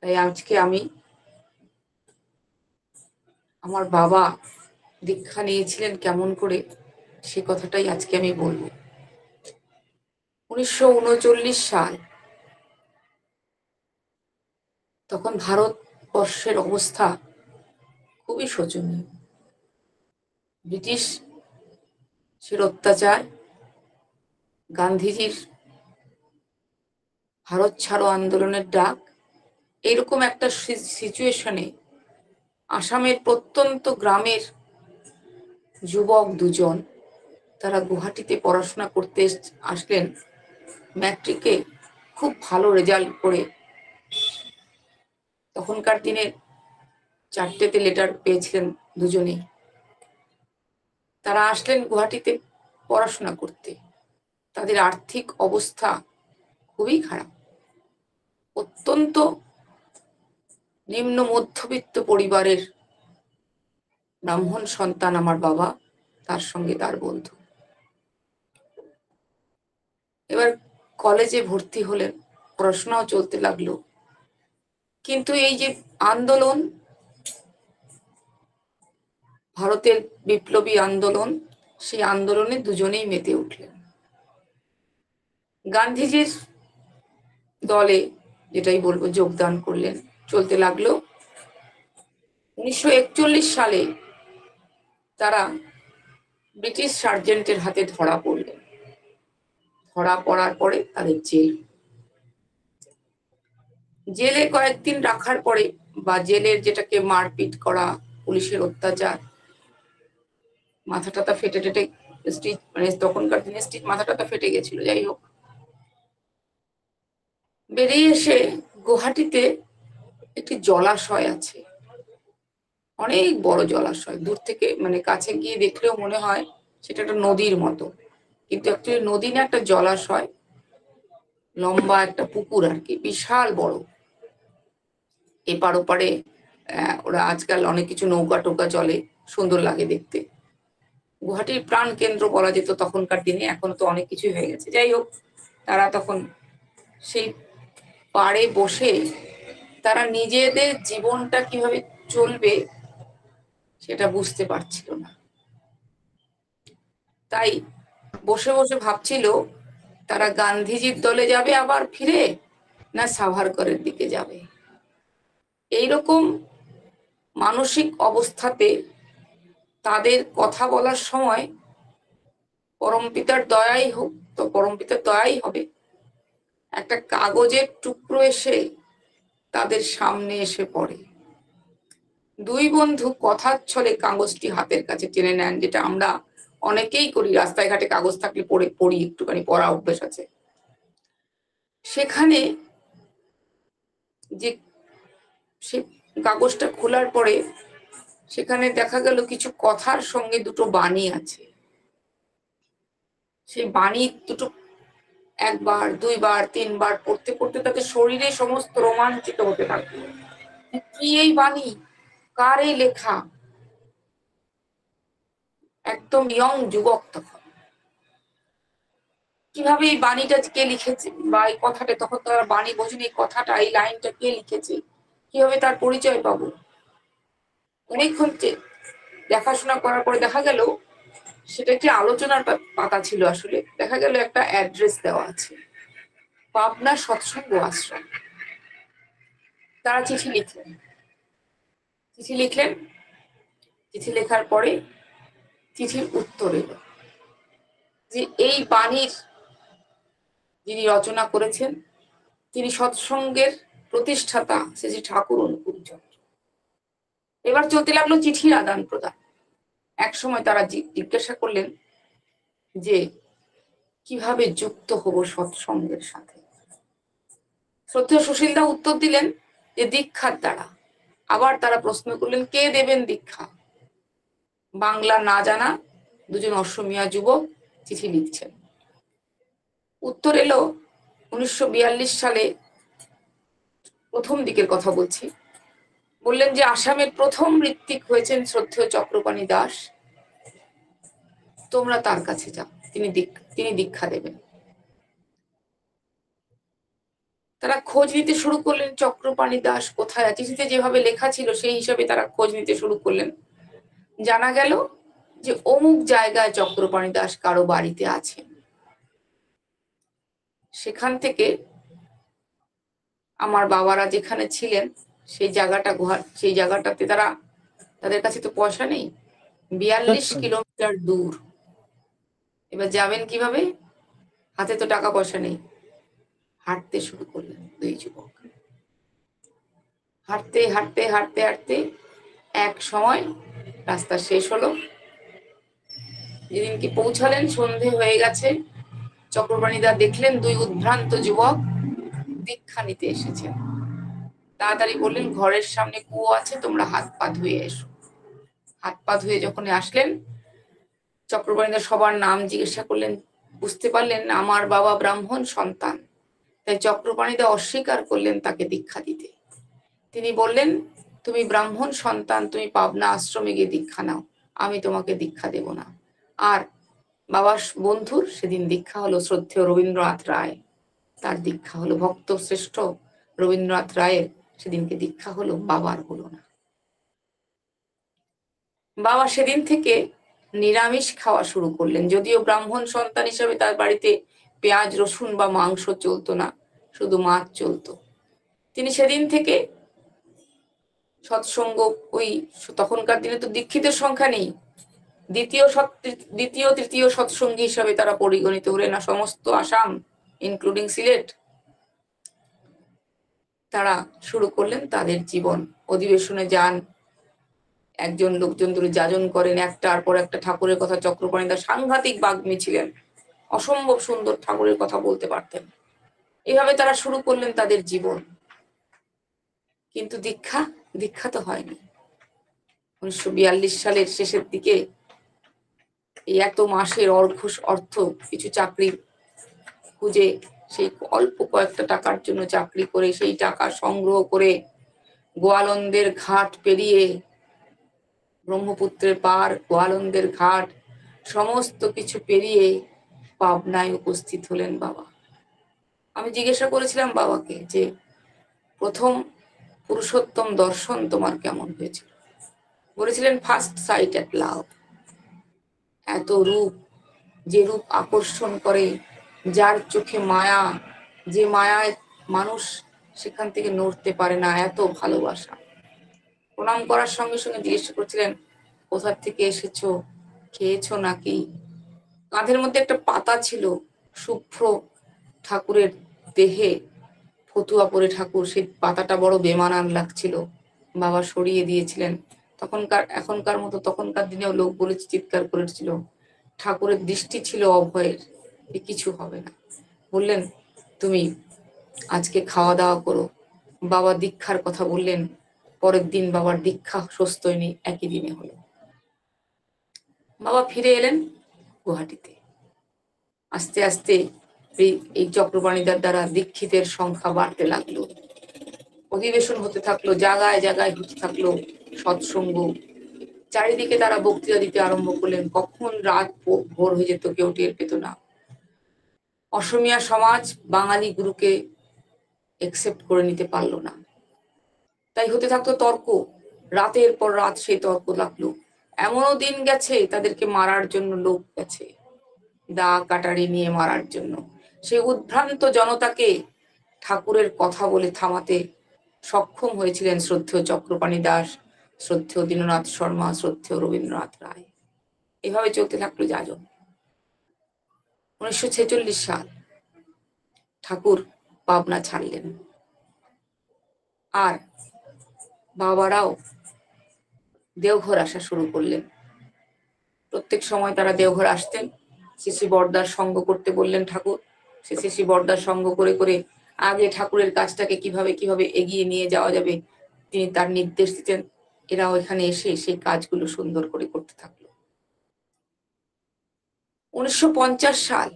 তাই আজকে আমি আমার বাবা দীক্ষা নিয়েছিলেন কেমন করে সে কথাটাই আজকে আমি বলবো। 1939 সাল, তখন ভারতবর্ষের অবস্থা খুবই শোচনীয়। ব্রিটিশের অত্যাচার, গান্ধীজির ভারত ছাড়ো আন্দোলনের ডাক, এইরকম একটা সিচুয়েশনে আসামের প্রত্যন্ত গ্রামের যুবক দুজন তারা গুয়াহাটিতে পড়াশোনা করতে আসলেন। ম্যাট্রিকে খুব ভালো রেজাল্ট করে, তখনকার দিনে 4টেতে লেটার পেয়েছিলেন দুজনেই। তারা আসলেন গুয়াহাটিতে পড়াশোনা করতে। তাদের আর্থিক অবস্থা খুবই খারাপ, অত্যন্ত নিম্ন মধ্যবিত্ত পরিবারের ব্রাহ্মণ সন্তান আমার বাবা, তার সঙ্গে তার বন্ধু। এবার কলেজে ভর্তি হলেন, পড়াশোনাও চলতে লাগলো। কিন্তু এই যে আন্দোলন, ভারতের বিপ্লবী আন্দোলন, সেই আন্দোলনে দুজনেই মেতে উঠলেন। গান্ধীজির দলে, যেটাই বলবো, যোগদান করলেন। চলতে লাগলো। 1941 সালে তারা ব্রিটিশ সার্জেন্টের হাতে ধরা পড়লেন। ধরা পড়ার পরে তাদের জেলে কয়েকদিন রাখার পরে, বা জেলের যেটাকে মারপিট করা, পুলিশের অত্যাচার, মাথা টাথা ফেটে টেটে স্টিচ, মানে তখনকার দিনে স্টিচ, মাথা টাথা ফেটে গেছিল। যাই হোক, বেরিয়ে এসে গুয়াহাটিতে একটি জলাশয় আছে, অনেক বড় জলাশয়। দূর থেকে, মানে কাছে গিয়ে দেখলেও মনে হয় সেটা একটা নদীর মতো, কিন্তু অ্যাকচুয়ালি নদী না, একটা জলাশয়, লম্বা একটা পুকুর আর কি, বিশাল বড়। এপার ওপারে ওরা আজকাল অনেক কিছু নৌকা টোকা চলে, সুন্দর লাগে দেখতে। গুয়াহাটির প্রাণ কেন্দ্র বলা যেত তখনকার দিনে, এখন তো অনেক কিছুই হয়ে গেছে। যাই হোক, তারা তখন সেই পাড়ে বসে তারা নিজেদের জীবনটা কিভাবে চলবে সেটা বুঝতে পারছিল না। তাই বসে বসে ভাবছিল তারা গান্ধীজির দলে যাবে আবার ফিরে, না সাভারকরের দিকে যাবে। এইরকম মানসিক অবস্থাতে তাদের কথা বলার সময় পরমপিতার দয়াই হোক, তো পরমপিতার দয়াই হবে, একটা কাগজের টুকরো এসে তাদের সামনে এসে পড়ে। দুই বন্ধু কথার ছলে কাগজটি হাতের কাছে টেনে নেন, যেটা আমরা অনেকেই করি, রাস্তায় ঘাটে কাগজ থাকলে পড়ি, একটুখানি পড়া অভ্যেস আছে। সেখানে যে সে কাগজটা খোলার পরে সেখানে দেখা গেল কিছু কথার সঙ্গে দুটো বাণী আছে। সেই বাণী দুটো একবার, দুইবার, তিনবার পড়তে পড়তে তাদের শরীরে সমস্ত রোমাঞ্চিত হতে থাকলো। কি এই বাণী, কার এই লেখা? একদম ইয়ং যুবক তখন। কিভাবে এই বাণীটা কে লিখেছে, বা এই কথাটা, তখন তারা বাণী বোঝেনি, এই কথাটা, এই লাইনটা কে লিখেছে, কিভাবে তার পরিচয় পাবো? অনেকক্ষণ দেখাশোনা করার পরে দেখা গেল সেটা একটি আলোচনার পাতা ছিল। আসলে দেখা গেল একটা অ্যাড্রেস দেওয়া আছে, পাবনা সৎসঙ্গ আশ্রম। তারা চিঠি লিখলেন। চিঠি লেখার পরে চিঠির উত্তর এলো যে এই বাণীর যিনি রচনা করেছেন তিনি সৎসঙ্গের প্রতিষ্ঠাতা শ্রী ঠাকুর অনুকূল চন্দ্র। এবার চলতে লাগলো চিঠির আদান প্রদান। এক সময় তারা জিজ্ঞাসা করলেন যে কিভাবে যুক্ত হব সৎসঙ্গের সাথে। শ্রদ্ধেয় সুশীলদা উত্তর দিলেন যে দীক্ষার দ্বারা। আবার তারা প্রশ্ন করলেন কে দেবেন দীক্ষা। বাংলা না জানা দুজন অসমিয়া যুবক চিঠি লিখছেন। উত্তর এলো 1942 সালে, প্রথম দিকের কথা বলছি। বললেন যে আসামের প্রথম ঋত্বিক হয়েছেন শ্রদ্ধেয় চক্রপাণি দাস, তোমরা তার কাছে যাও, তিনি দীক্ষা দেবেন। তারা খোঁজ নিতে শুরু করলেন চক্রপাণি দাস কোথায়। চিঠিতে যেভাবে লেখা ছিল সেই হিসাবে তারা খোঁজ নিতে শুরু করলেন। জানা গেল যে অমুক জায়গায় চক্রপাণি দাস কারো বাড়িতে আছে। সেখান থেকে আমার বাবারা যেখানে ছিলেন সেই জায়গাটাতে তাদের কাছে তো পয়সা নেই, 42 কিলোমিটার দূর। এবার যাবেন কিভাবে, হাতে তো টাকা পয়সা নেই। হাঁটতে শুরু করলেন দুই যুবক। হাঁটতে হাঁটতে হাঁটতে হাঁটতে এক সময় রাস্তা শেষ হলো। যেদিনকে পৌঁছালেন সন্ধে হয়ে গেছে। চক্রপাণিদা দেখলেন দুই উদ্ভ্রান্ত যুবক দীক্ষা নিতে এসেছেন। তাড়াতাড়ি বললেন, ঘরের সামনে কুয়ো আছে, তোমরা হাত পা ধুয়ে এসো। হাত পা ধুয়ে যখন আসলেন, চক্রপাণিদা সবার নাম জিজ্ঞাসা করলেন। বুঝতে পারলেন আমার বাবা ব্রাহ্মণ সন্তান, তাই চক্রপাণিদা অস্বীকার করলেন তাকে দীক্ষা দিতে। তিনি বললেন, তুমি ব্রাহ্মণ সন্তান, তুমি পাবনা আশ্রমে গিয়ে দীক্ষা নাও, আমি তোমাকে দীক্ষা দেব না। আর বাবার বন্ধুর সেদিন দীক্ষা হলো শ্রদ্ধেয় রবীন্দ্রনাথ রায়, তার দীক্ষা হলো। ভক্ত শ্রেষ্ঠ রবীন্দ্রনাথ রায়ের সেদিনকে দীক্ষা হলো, বাবার হলো না। বাবা সেদিন থেকে নিরামিষ খাওয়া শুরু করলেন। যদিও ব্রাহ্মণ সন্তান হিসেবে তার বাড়িতে পেঁয়াজ রসুন বা মাংস চলতো না, শুধু মাছ চলতো। তিনি সেদিন থেকে সৎসঙ্গ, ওই তখনকার দিনে তো দীক্ষিতের সংখ্যা নেই, দ্বিতীয় তৃতীয় সৎসঙ্গী হিসাবে তারা পরিগণিত হলেন। না সমস্ত আসাম ইনক্লুডিং সিলেট, তারা শুরু করলেন তাদের জীবন। অধিবেশনে যান, একজন লোকজন ধরে যাজন করেন, একটার পর একটা ঠাকুরের কথা। চক্রপাণিদা সাংঘাতিক বাগ্মী ছিলেন, অসম্ভব সুন্দর ঠাকুরের কথা বলতে পারতেন। এভাবে তারা শুরু করলেন তাদের জীবন। কিন্তু দীক্ষা তো হয়নি। 1942 সালের শেষের দিকে এই এত মাসের অর্থ কিছু চাকরি খুঁজে, সেই অল্প কয়েকটা টাকার জন্য চাকরি করে সেই টাকা সংগ্রহ করে গোয়ালন্দের ঘাট পেরিয়ে, ব্রহ্মপুত্রের পার, গোয়ালন্দের ঘাট, সমস্ত কিছু পেরিয়ে পাবনায় উপস্থিত হলেন বাবা। আমি জিজ্ঞাসা করেছিলাম বাবাকে যে প্রথম পুরুষোত্তম দর্শন তোমার কেমন হয়েছিল। বলেছিলেন ফার্স্ট সাইট অ্যাট লাভ। এত রূপ, যে রূপ আকর্ষণ করে, যার চোখে মায়া, যে মায়ায় মানুষ সেখান থেকে নড়তে পারে না, এত ভালোবাসা। প্রণাম করার সঙ্গে সঙ্গে জিজ্ঞেস করছিলেন কোথা থেকে এসেছো, খেয়েছো নাকি। কাঁধের মধ্যে একটা পাতা ছিল, শুভ্র ঠাকুরের দেহে ফতুয়া পরে ঠাকুর, সেই পাতাটা বড় বেমানান লাগছিল, বাবা সরিয়ে দিয়েছিলেন। এখনকার মতো তখনকার দিনেও লোক বলেছে, চিৎকার করেছিল। ঠাকুরের দৃষ্টি ছিল অভয়ের, কিছু হবে না। বললেন তুমি আজকে খাওয়া দাওয়া করো। বাবা দীক্ষার কথা বললেন। পরের দিন বাবার দীক্ষা স্বস্তিনী একই দিনে হলো। বাবা ফিরে এলেন গুয়াহাটিতে। আস্তে আস্তে এই চক্রপাণিদার দ্বারা দীক্ষিতের সংখ্যা বাড়তে লাগলো, অধিবেশন হতে থাকলো, জায়গায় জায়গায় হতে থাকলো সৎসঙ্গ। চারিদিকে তারা বক্তৃতা দিতে আরম্ভ করলেন। কখন রাত ভোর হয়ে যেত কেউ টের পেত না। অসমীয়া সমাজ বাঙালি গুরুকে একসেপ্ট করে নিতে পারলো না, তাই হতে থাকতো তর্ক, রাতের পর রাত সেই তর্ক লাগলো। এমনও দিন গেছে তাদেরকে মারার জন্য লোক গেছে, দা কাটারি নিয়ে মারার জন্য। সেই উদ্ভ্রান্ত জনতাকে ঠাকুরের কথা বলে থামাতে সক্ষম হয়েছিলেন শ্রদ্ধেয় চক্রপাণি দাস, শ্রদ্ধেয় দীননাথ শর্মা, শ্রদ্ধেয় রবীন্দ্রনাথ রায়। এভাবে চলতে থাকলো যাজন। 1946 সাল ঠাকুর পাবনা ছাড়লেন। আর বাবারাও দেওঘর আসা শুরু করলেন। প্রত্যেক সময় তারা দেওঘর আসতেন। শ্রী বরদার সঙ্গ করতে বললেন ঠাকুর। শ্রী বরদার সঙ্গ করে করে আগে ঠাকুরের কাজটাকে কিভাবে কিভাবে এগিয়ে নিয়ে যাওয়া যাবে তিনি তার নির্দেশ দিতেন। এরাও এখানে এসে সেই কাজগুলো সুন্দর করে করতে থাকলো। 1950 সাল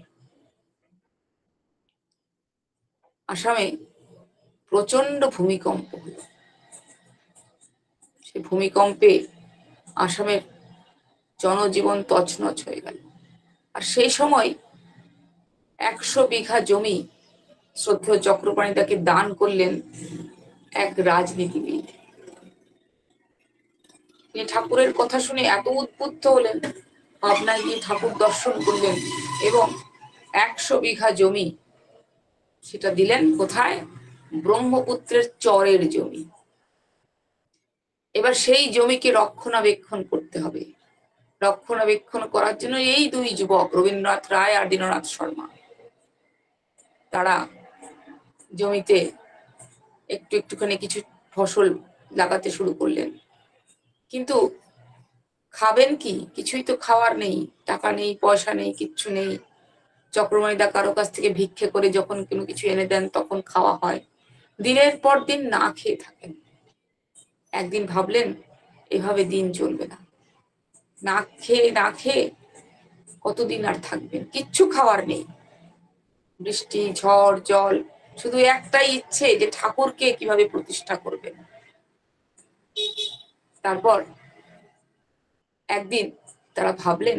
আসামে প্রচন্ড ভূমিকম্প হলো। সেই ভূমিকম্পে আসামের জনজীবন তছনছ হয়ে গেল। আর সেই সময় 100 বিঘা জমি শ্রদ্ধেয় চক্রপাণি তাকে দান করলেন এক রাজনীতিবিদ। তিনি ঠাকুরের কথা শুনে এত উদ্বুদ্ধ হলেন, পাবনায় গিয়ে ঠাকুর দর্শন করলেন এবং 100 বিঘা জমি সেটা দিলেন কোথায়? ব্রহ্মপুত্রের চরের জমি। এবার সেই জমিকে রক্ষণাবেক্ষণ করতে হবে। রক্ষণাবেক্ষণ করার জন্য এই দুই যুবক, রবীন্দ্রনাথ রায় আর দীননাথ শর্মা, তারা জমিতে একটুখানি কিছু ফসল লাগাতে শুরু করলেন। কিন্তু খাবেন কি? কিছুই তো খাওয়ার নেই, টাকা নেই, পয়সা নেই, কিচ্ছু নেই। চক্রপাণিদা কারো কাছ থেকে ভিক্ষে করে যখন কোনো কিছু এনে দেন তখন খাওয়া হয়। দিনের পর দিন না খেয়ে থাকেন। একদিন ভাবলেন এভাবে দিন চলবে না, না খেয়ে কতদিন আর থাকবেন? কিচ্ছু খাওয়ার নেই, বৃষ্টি ঝড় জল, শুধু একটাই ইচ্ছে যে ঠাকুরকে কিভাবে প্রতিষ্ঠা করবেন। তারপর একদিন তারা ভাবলেন,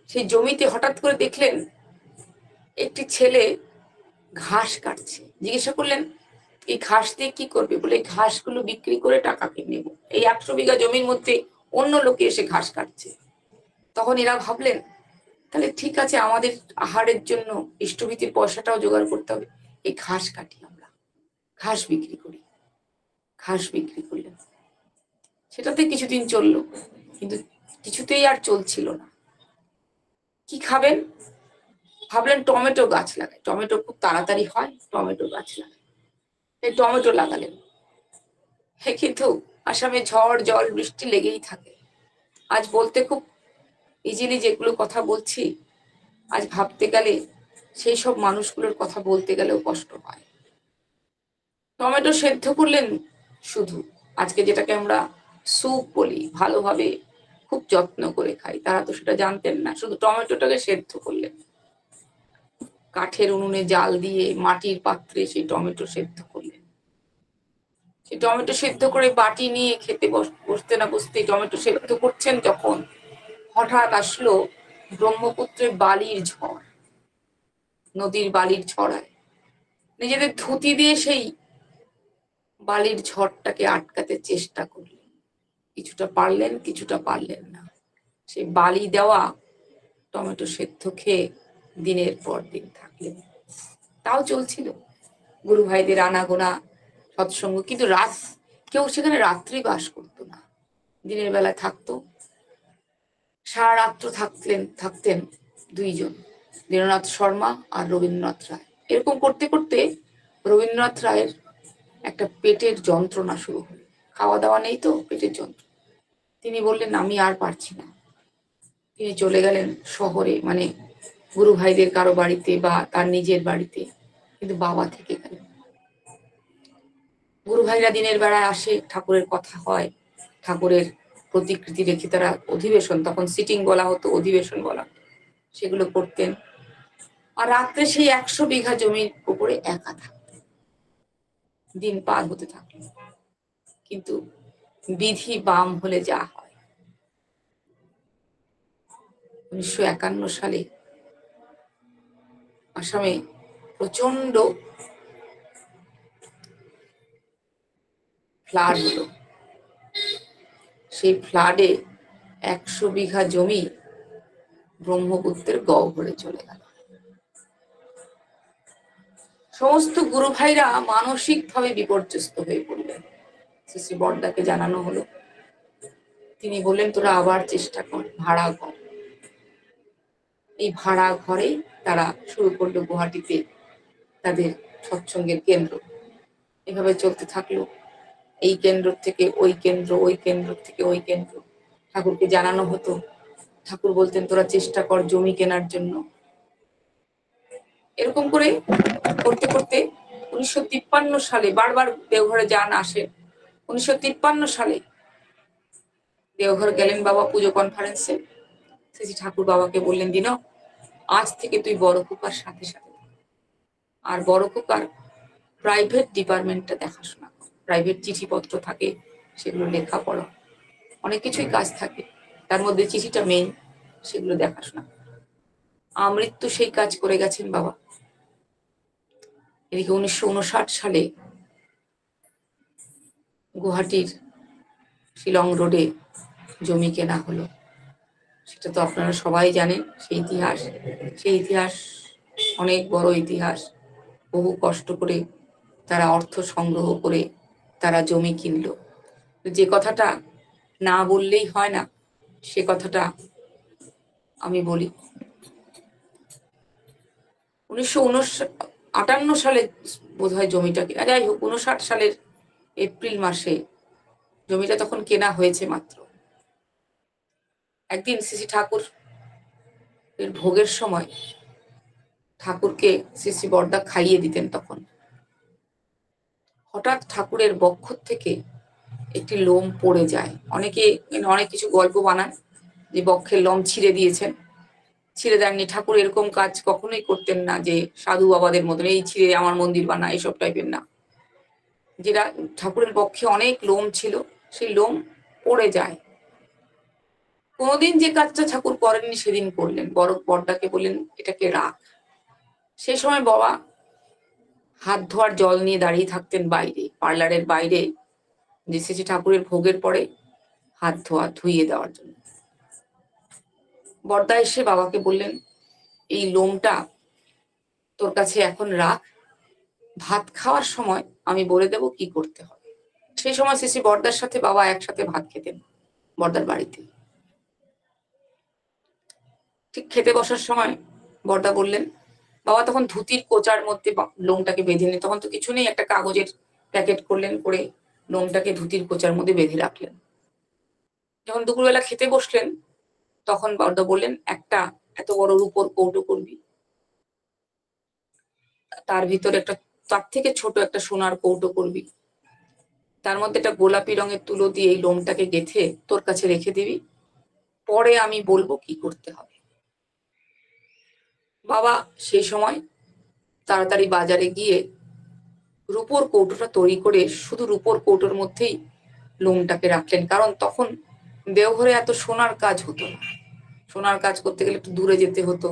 সেই জমিতে হঠাৎ করে দেখলেন একটি ছেলে ঘাস কাটছে। জিজ্ঞাসা করলেন, এই ঘাস দিয়ে কি করবে? বলে, এই ঘাসগুলো বিক্রি করে টাকা কিনে নেব। এই 100 বিঘা জমির মধ্যে অন্য লোকে এসে ঘাস কাটছে। তখন এরা ভাবলেন, তাহলে ঠিক আছে, আমাদের আহারের জন্য ইষ্টভীতির পয়সাটাও জোগাড় করতে হবে, এই ঘাস কাটি, আমরা ঘাস বিক্রি করি। ঘাস বিক্রি করলেন, সেটাতে কিছুদিন চললো, কিন্তু কিছুতেই আর চলছিল না। কি খাবেন? ভাবলেন টমেটো গাছ লাগাই, টমেটো খুব তাড়াতাড়ি হয়, টমেটো গাছ লাগাই। এই টমেটো লাগালেন। কিন্তু আসামে ঝড় জল বৃষ্টি লেগেই থাকে। আজ বলতে খুব ইজিলি যেগুলো কথা বলছি, আজ ভাবতে গেলে সেই সব মানুষগুলোর কথা বলতে গেলেও কষ্ট হয়। টমেটো সেদ্ধ করলেন শুধু, আজকে যেটাকে আমরা স্যুপ বলি, ভালোভাবে খুব যত্ন করে খাই, তারা তো সেটা জানতেন না। শুধু টমেটোটাকে সেদ্ধ করলেন, কাঠের উনুনে জাল দিয়ে মাটির পাত্রে সেই টমেটো সেদ্ধ করলেন। সেই টমেটো সেদ্ধ করে বাটি নিয়ে খেতে বসতে না বসতে, টমেটো সেদ্ধ করছেন যখন, হঠাৎ আসলো ব্রহ্মপুত্রের বালির ঝড়, নদীর বালির ঝড়ায়। নিজেদের ধুতি দিয়ে সেই বালির ঝড়টাকে আটকাতে চেষ্টা করলেন। কিছুটা পারলেন, কিছুটা পারলেন না। সেই বালি দেওয়া টমেটো সেদ্ধ খেয়ে দিনের পর দিন থাকলেন। তাও চলছিল গুরু ভাইদের আনাগোনা, সৎসঙ্গ। কিন্তু কেউ সেখানে রাত্রি বাস করতো না, দিনের বেলায় থাকতো। সারা রাত্র থাকতেন দুইজন, দীননাথ শর্মা আর রবীন্দ্রনাথ রায়। এরকম করতে করতে রবীন্দ্রনাথ রায়ের একটা পেটের যন্ত্রণা শুরু হলো। খাওয়া দাওয়া নেই তো, পেটের যন্ত্রণা। তিনি বললেন, আমি আর পারছি না। তিনি চলে গেলেন শহরে, মানে গুরু ভাইদের কারো বাড়িতে বা তার নিজের বাড়িতে, কিন্তু বাবা থেকে গেলেন। গুরু ভাইরা দিনের বেলায় আসে, ঠাকুরের কথা হয়, ঠাকুরের প্রতিকৃতি রেখে তারা অধিবেশন, তখন সিটিং বলা হতো, অধিবেশন বলা, সেগুলো করতেন। আর রাত্রে সেই 100 বিঘা জমির উপরে একা থাকতেন। দিন পার হতে থাকলো, কিন্তু বিধি বাম হলে যা হয়। 1951 সালে আসামে প্রচন্ড ফ্লাড হলো। সেই ফ্লাডে 100 বিঘা জমি ব্রহ্মপুত্রের গহ্বরে চলে গেল। সমস্ত গুরু ভাইরা মানসিক ভাবে বিপর্যস্ত হয়ে পড়লেন। শ্রী বড়দাকে জানানো হলো। তিনি বললেন, তোরা আবার চেষ্টা কর, ভাড়া ঘর। এই ভাড়া ঘরে তারা শুরু করলো গুয়াহাটিতে তাদের সৎসঙ্গের কেন্দ্র। এভাবে চলতে থাকলো। এই কেন্দ্র থেকে ওই কেন্দ্র, ওই কেন্দ্র থেকে ওই কেন্দ্র। ঠাকুরকে জানানো হতো, ঠাকুর বলতেন, তোরা চেষ্টা কর জমি কেনার জন্য। এরকম করে করতে করতে 1953 সালে, বারবার দেওঘরে যান আসে, 1953 সালে দেওঘর গেলেন বাবা পুজো কনফারেন্সে। শ্রী ঠাকুর বাবাকে বললেন, দিন আজ থেকে তুই বড় খোকার সাথে সাথে, আর বড় খোকার প্রাইভেট ডিপার্টমেন্টটা দেখাশোনা কর। প্রাইভেট চিঠিপত্র থাকে, সেগুলো লেখাপড়া, অনেক কিছুই কাজ থাকে, তার মধ্যে চিঠিটা মেইন, সেগুলো দেখাশোনা। আমৃত্যু সেই কাজ করে গেছেন বাবা। এদিকে 1959 সালে গুয়াহাটির শিলং রোডে জমি কেনা হলো। সেটা তো আপনারা সবাই জানেন, সেই ইতিহাস অনেক বড় ইতিহাস। বহু কষ্ট করে তারা অর্থ সংগ্রহ করে তারা জমি কিনলো। যে কথাটা না বললেই হয় না, সে কথাটা আমি বলি। 1958 সালে বোধ হয় জমিটা কেনা, যাই হোক 59 সালের এপ্রিল মাসে জমিটা তখন কেনা হয়েছে মাত্র। একদিন শ্রী ঠাকুর এর ভোগের সময় ঠাকুরকে শ্রী বরদা খাইয়ে দিতেন। তখন হঠাৎ ঠাকুরের বক্ষ থেকে একটি লোম পড়ে যায়। অনেকে অনেক কিছু গল্প বানান যে বক্ষের লোম ছিঁড়ে দিয়েছেন। ছিঁড়ে দেননি, ঠাকুর এরকম কাজ কখনোই করতেন না যে সাধু বাবাদের মতন এই ছিঁড়ে আমার মন্দির বানা, এইসব টাইপের না। যেটা ঠাকুরের বক্ষে অনেক লোম ছিল, সেই লোম পড়ে যায়। কোনোদিন যে কাজটা ঠাকুর করেননি সেদিন করলেন, বরদাকে বললেন এটাকে রাখ। সেই সময় বাবা হাত ধোয়ার জল নিয়ে দাঁড়িয়ে থাকতেন বাইরে, পার্লারের বাইরে, যে শ্রী ঠাকুরের ভোগের পরে হাত ধুইয়ে দেওয়ার জন্য। বরদা এসে বাবাকে বললেন এই লোমটা তোর কাছে এখন রাখ, ভাত খাওয়ার সময় আমি বলে দেব কি করতে হবে। সেই সময় শ্রী বরদার সাথে বাবা একসাথে ভাত খেতেন বরদার বাড়িতে। ঠিক খেতে বসার সময় বরদা বললেন, বাবা তখন ধুতির কোচার মধ্যে লোমটাকে বেঁধে নিন, তখন তো কিছু নেই, একটা কাগজের প্যাকেট করলেন, করে লোমটাকে ধুতির কোচার মধ্যে বেঁধে রাখলেন। যখন দুপুরবেলা খেতে বসলেন তখন বরদা বললেন একটা এত বড় রূপোর কৌটো করবি, তার ভিতরে একটা তার থেকে ছোট একটা সোনার কৌটো করবি, তার মধ্যে একটা গোলাপি রঙের তুলো দিয়ে এই লোমটাকে গেঁথে তোর কাছে রেখে দিবি, পরে আমি বলবো কি করতে হবে। বাবা সেই সময় তাড়াতাড়ি বাজারে গিয়ে রূপোর কৌটোটা তৈরি করে শুধু রূপোর কৌটোর মধ্যেই লোমটাকে রাখলেন। কারণ তখন দেওঘরে এত সোনার কাজ হতো না, সোনার কাজ করতে গেলে একটু দূরে যেতে হতো,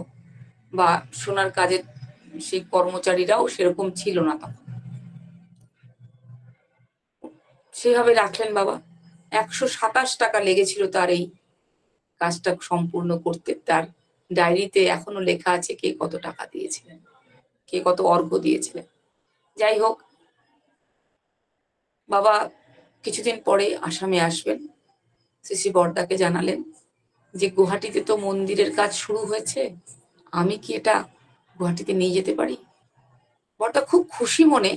বা সোনার কাজের সেই কর্মচারীরাও সেরকম ছিল না তখন। সেভাবে রাখলেন বাবা। 127 টাকা লেগেছিল তার এই কাজটা সম্পূর্ণ করতে। তার ডায়েরিতে এখনো লেখা আছে কে কত টাকা দিয়েছিলেন, কে কত অর্ঘ্য দিয়েছিলেন। যাই হোক, বাবা কিছুদিন পরে আসামে আসবেন। শ্রী বরদাকে জানালেন যে গুয়াহাটিতে তো মন্দিরের কাজ শুরু হয়েছে, আমি কি এটা গুয়াহাটিতে নিয়ে যেতে পারি? বরদা খুব খুশি মনে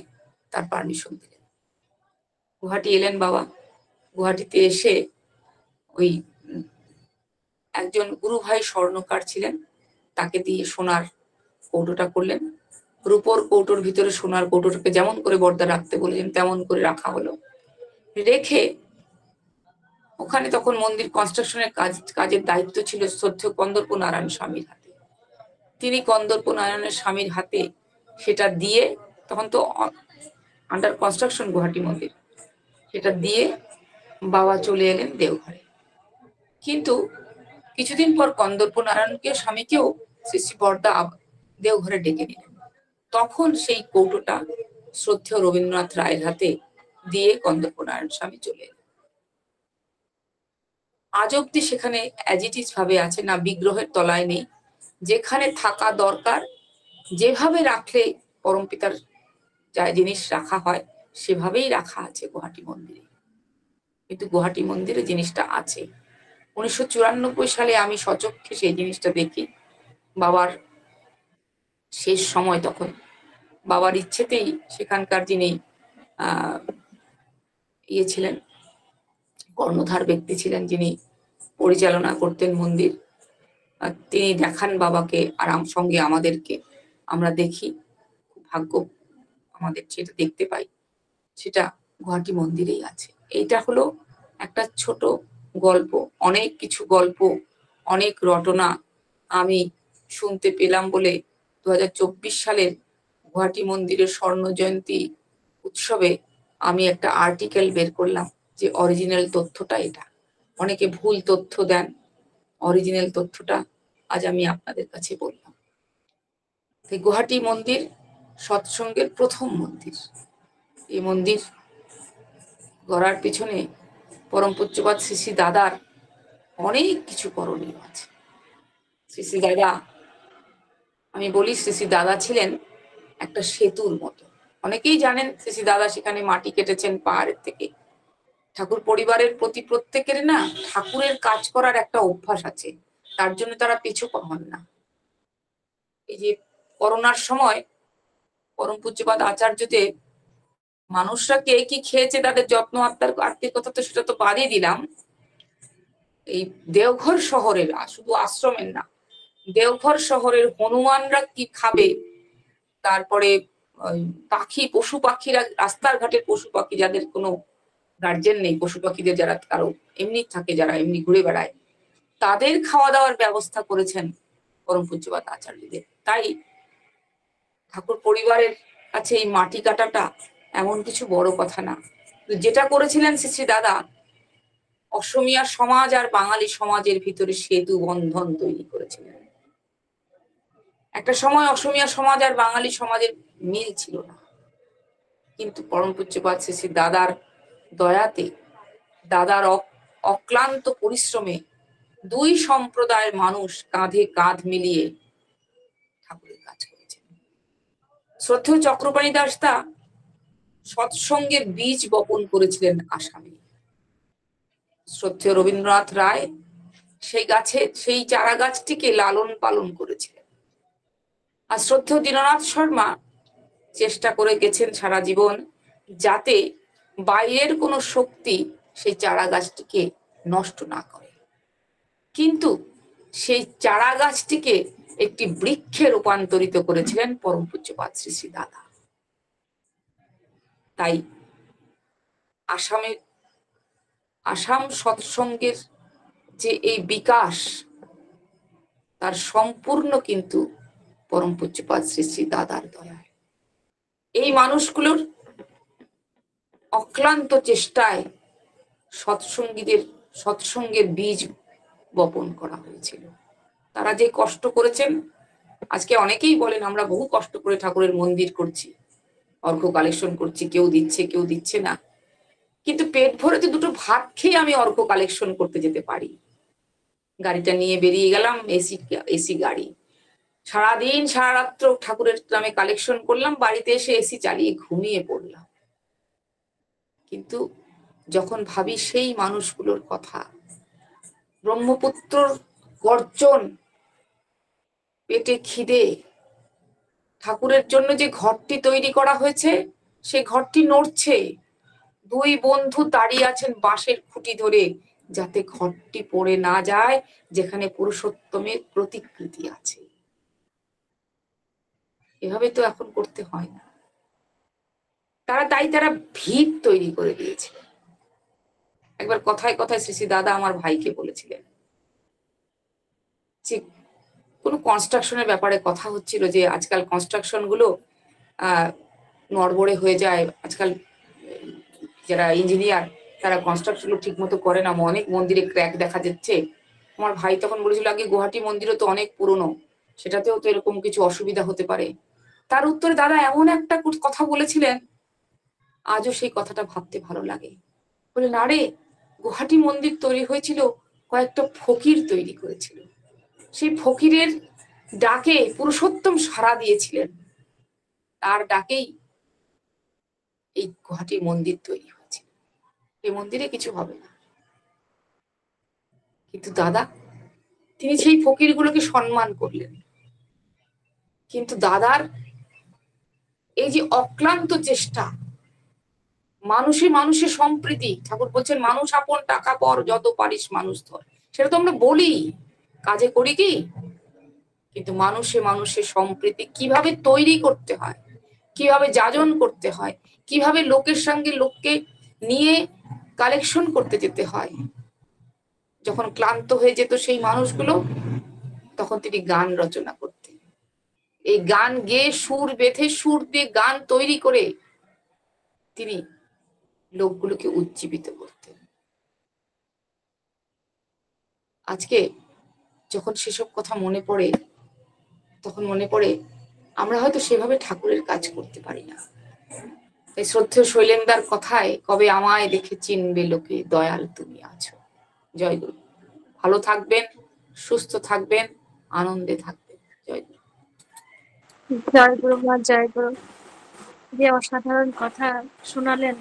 তার পারমিশন দিলেন। গুয়াহাটি এলেন বাবা। গুয়াহাটিতে এসে ওই একজন গুরু ভাই স্বর্ণকার ছিলেন, তাকে দিয়ে সোনার কৌটোটা করলেন। রূপোর কৌটোর ভিতরে সোনার কৌটোটাকে যেমন করে বরদা রাখতে বলেছেন তেমন করে রাখা হলো। রেখে ওখানে তখন মন্দির কনস্ট্রাকশনের কাজের দায়িত্ব ছিল শ্রদ্ধেয় কন্দর্প নারায়ণ স্বামীর হাতে। তিনি কন্দর্প নারায়ণের স্বামীর হাতে সেটা দিয়ে, তখন তো আন্ডার কনস্ট্রাকশন গুয়াহাটি মন্দির, সেটা দিয়ে বাবা চলে এলেন দেওঘরে। কিন্তু কিছুদিন পর কন্দর্প নারায়ণকে স্বামীকেও শ্রী শ্রী বরদা দেওঘরে ডেকে নিলেন। তখন সেই কৌটোটা শ্রদ্ধেয় রবীন্দ্রনাথ রায়ের হাতে দিয়ে কন্দর্প নারায়ণ স্বামী চলে এলেন। আজ অব্দি সেখানে অ্যাজ ইট ইজ ভাবে আছে, না বিগ্রহের তলায় নেই, যেখানে থাকা দরকার, যেভাবে রাখলে পরমপিতার যা জিনিস রাখা হয় সেভাবেই রাখা আছে গুয়াহাটি মন্দিরে। কিন্তু গুয়াহাটি মন্দিরে জিনিসটা আছে। 1994 সালে আমি সচক্ষে সেই জিনিসটা দেখি। বাবার শেষ সময় তখন, বাবার ইচ্ছেতেই সেখানকার যিনি ইয়ে ছিলেন, কর্ণধার ব্যক্তি ছিলেন, যিনি পরিচালনা করতেন মন্দির, তিনি দেখান বাবাকে আর সঙ্গে আমাদেরকে। আমরা দেখি, ভাগ্য আমাদের যেটা দেখতে পাই সেটা গুয়াহাটি মন্দিরেই আছে। এইটা হলো একটা ছোট গল্প। অনেক কিছু গল্প, অনেক রটনা আমি শুনতে পেলাম বলে 2024 সালের গুয়াহাটি মন্দিরের স্বর্ণ জয়ন্তী উৎসবে আমি একটা আর্টিকেল বের করলাম যে অরিজিনাল তথ্যটা এটা। অনেকে ভুল তথ্য দেন, অরিজিনাল তথ্যটা আজ আমি আপনাদের কাছে বললাম। গুয়াহাটি মন্দির সৎসঙ্গের প্রথম মন্দির। এই মন্দির গড়ার পিছনে পরম পূজ্যপাদ শ্রী শ্রী দাদার অনেক কিছু করণীয় আছে। শ্রী শ্রী দাদা, আমি বলি শ্রী শ্রী দাদা ছিলেন একটা সেতুর মতো। অনেকেই জানেন শ্রী শ্রী দাদা সেখানে মাটি কেটেছেন পাহাড়ের থেকে। ঠাকুর পরিবারের প্রতি প্রত্যেকের না ঠাকুরের কাজ করার একটা অভ্যাস আছে, তার জন্য তারা পিছু হন না। এই যে করোনার সময় পরম পূজ্যপাদ আচার্যদেব, মানুষরা কে কি খেয়েছে তাদের যত্ন আত্মিকতা তো সেটা তো বাদই দিলাম, এই দেওঘর শহরের শুধু আশ্রমের না, দেওঘর শহরের হনুমানরা কি খাবে, তারপরে পাখি পশু পাখিরা, রাস্তার ঘাটের পশু পাখি যাদের কোনো গার্জেন নেই, পশু পাখিদের যারা কারো এমনি থাকে, যারা এমনি ঘুরে বেড়ায়, তাদের খাওয়া দাওয়ার ব্যবস্থা করেছেন পরম পূজ্যপাদ আচার্যদেব। তাই ঠাকুর পরিবারের কাছে এই মাটি কাটাটা এমন কিছু বড় কথা না। যেটা করেছিলেন শ্রী শ্রী দাদা, অসমীয়া সমাজ আর বাঙালি সমাজের ভিতরে সেতু বন্ধন তৈরি করেছিলেন। একটা সময় অসমীয়া সমাজ আর বাঙালি সমাজের মিল ছিল না, কিন্তু পরম পূজ্যপাদ শ্রী শ্রী দাদার দয়াতে, দাদার অক্লান্ত পরিশ্রমে দুই সম্প্রদায়ের মানুষ কাঁধে কাঁধ মিলিয়ে ঠাকুরের কাজ করেছেন। শ্রদ্ধেয় চক্রপাণি দাসদা সৎসঙ্গের বীজ বপন করেছিলেন আসামে। শ্রদ্ধেয় রবীন্দ্রনাথ রায় সেই চারা গাছটিকে লালন পালন করেছিলেন। আর শ্রদ্ধেয় দীননাথ শর্মা চেষ্টা করে গেছেন সারা জীবন যাতে বাইরের কোনো শক্তি সেই চারা গাছটিকে নষ্ট না করে, কিন্তু সেই চারা গাছটিকে একটি বৃক্ষে রূপান্তরিত করেছিলেন পরম পূজ্যপাদ শ্রী শ্রী দাদা। তাই আসাম সৎসঙ্গের যে এই বিকাশ, তার সম্পূর্ণ কিন্তু পরম পূজ্যপাদ শ্রী শ্রী দাদার দয়ায়। এই মানুষগুলোর অক্লান্ত চেষ্টায় সৎসঙ্গের বীজ বপন করা হয়েছিল। তারা যে কষ্ট করেছেন, আজকে অনেকেই বলেন আমরা বহু কষ্ট করে ঠাকুরের মন্দির করছি, অর্ঘ্য কালেকশন করছি, কেউ দিচ্ছে কেউ দিচ্ছে না, কিন্তু পেট ভরে তো দুটো ভাত খেয়ে আমি অর্ঘ্য কালেকশন করতে যেতে পারি। গাড়িটা নিয়ে বেরিয়ে গেলাম, এসি গাড়ি, সারাদিন সারা রাত্র ঠাকুরের নামে কালেকশন করলাম, বাড়িতে এসে এসি চালিয়ে ঘুমিয়ে পড়লাম। কিন্তু যখন ভাবি সেই মানুষগুলোর কথা, ব্রহ্মপুত্রর গর্জন, পেটে খিদে, ঠাকুরের জন্য যে ঘরটি তৈরি করা হয়েছে সেই ঘরটি নড়ছে, দুই বন্ধু দাঁড়িয়ে আছেন বাঁশের খুঁটি ধরে যাতে ঘরটি পড়ে না যায়, যেখানে পুরুষোত্তমের প্রতিকৃতি আছে। এভাবে তো এখন করতে হয় না। তারা ভিত তৈরি করে দিয়েছে। একবার কথায় কথায় শ্রী শ্রী দাদা আমার ভাইকে বলেছিলেন যে কোনো কনস্ট্রাকশনের ব্যাপারে কথা হচ্ছিল, যে আজকাল কনস্ট্রাকশন গুলো নড়বড়ে হয়ে যায়, আজকাল যারা ইঞ্জিনিয়ার তারা কনস্ট্রাকশন ঠিক মতো করে না, অনেক মন্দিরে ক্র্যাক দেখা যাচ্ছে। আমার ভাই তখন বলেছিল আগে গুয়াহাটি মন্দিরও তো অনেক পুরনো, সেটাতেও তো এরকম কিছু অসুবিধা হতে পারে। তার উত্তরে দাদা এমন একটা কথা বলেছিলেন, আজও সেই কথাটা ভাবতে ভালো লাগে। বলে না রে, গুয়াহাটি মন্দির তৈরি হয়েছিল কয়েকটা ফকির তৈরি করেছিল, সেই ফকিরের ডাকে পুরুষোত্তম সাড়া দিয়েছিলেন, তার ডাকেই এই গুয়াহাটির মন্দির তৈরি হয়েছে। এই মন্দিরে কিছু হবে না, কিন্তু দাদা তিনি সেই ফকিরগুলোকে সম্মান করলেন। কিন্তু দাদার এই যে অক্লান্ত চেষ্টা, মানুষে সম্প্রীতি, ঠাকুর বলছেন মানুষ আপন টাকা পর যত পারিস মানুষ ধর, সেটা তো আমরা বলি, কাজে করি কি? কিন্তু মানুষে সম্প্রীতি কিভাবে তৈরি করতে হয়, কিভাবে যাজন করতে হয়, কিভাবে লোকের সঙ্গে লোককে নিয়ে কালেকশন করতে যেতে হয়। যখন ক্লান্ত হয়ে যেত সেই মানুষগুলো, তখন তিনি গান রচনা করতেন। এই গান গেয়ে সুর বেঁধে, সুর দিয়ে গান তৈরি করে তিনি লোকগুলোকে উজ্জীবিত করতেন। আজকে যখন সেসব কথা মনে পড়ে, তখন মনে পড়ে আমরা হয়তো সেভাবে ঠাকুরের কাজ করতে পারি না। তাই শ্রদ্ধেয় শৈলেন্দার কথায়, কবে আমায় দেখে চিনবে লোকে, দয়াল তুমি আছো। জয় গুরু। ভালো থাকবেন, সুস্থ থাকবেন, আনন্দে থাকবেন। জয় গুরু। জয় গুরু মা, জয় গুরু। যে অসাধারণ কথা শোনালেন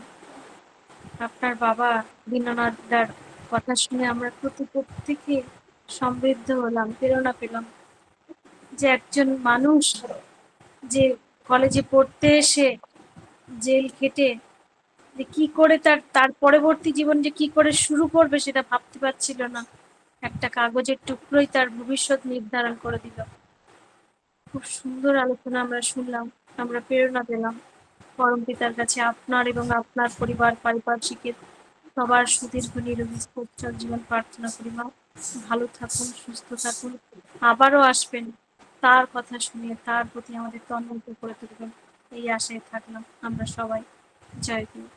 আপনার বাবা দীননাথ দার কথা শুনে আমরা প্রত্যেকে সমৃদ্ধ হলাম, প্রেরণা পেলাম যে একজন মানুষ যে কলেজে পড়তে এসে জেল খেটে যে কি করে তার পরবর্তী জীবন যে কি করে শুরু করবে সেটা ভাবতে পারছিল না, একটা কাগজের টুকরোই তার ভবিষ্যৎ নির্ধারণ করে দিল। খুব সুন্দর আলোচনা আমরা শুনলাম, আমরা প্রেরণা পেলাম। পরম পিতার কাছে আপনার এবং আপনার পরিবার পারিপার্শ্বিকের সবার সুদীর্ঘ নিরোগী উজ্জ্বল জীবন প্রার্থনা করি মা। ভালো থাকুন, সুস্থ থাকুন, আবারও আসবেন, তার কথা শুনে তার প্রতি আমাদের তন্ময় করে তুলবেন, এই আশায় থাকলাম আমরা সবাই। জয় গুরু।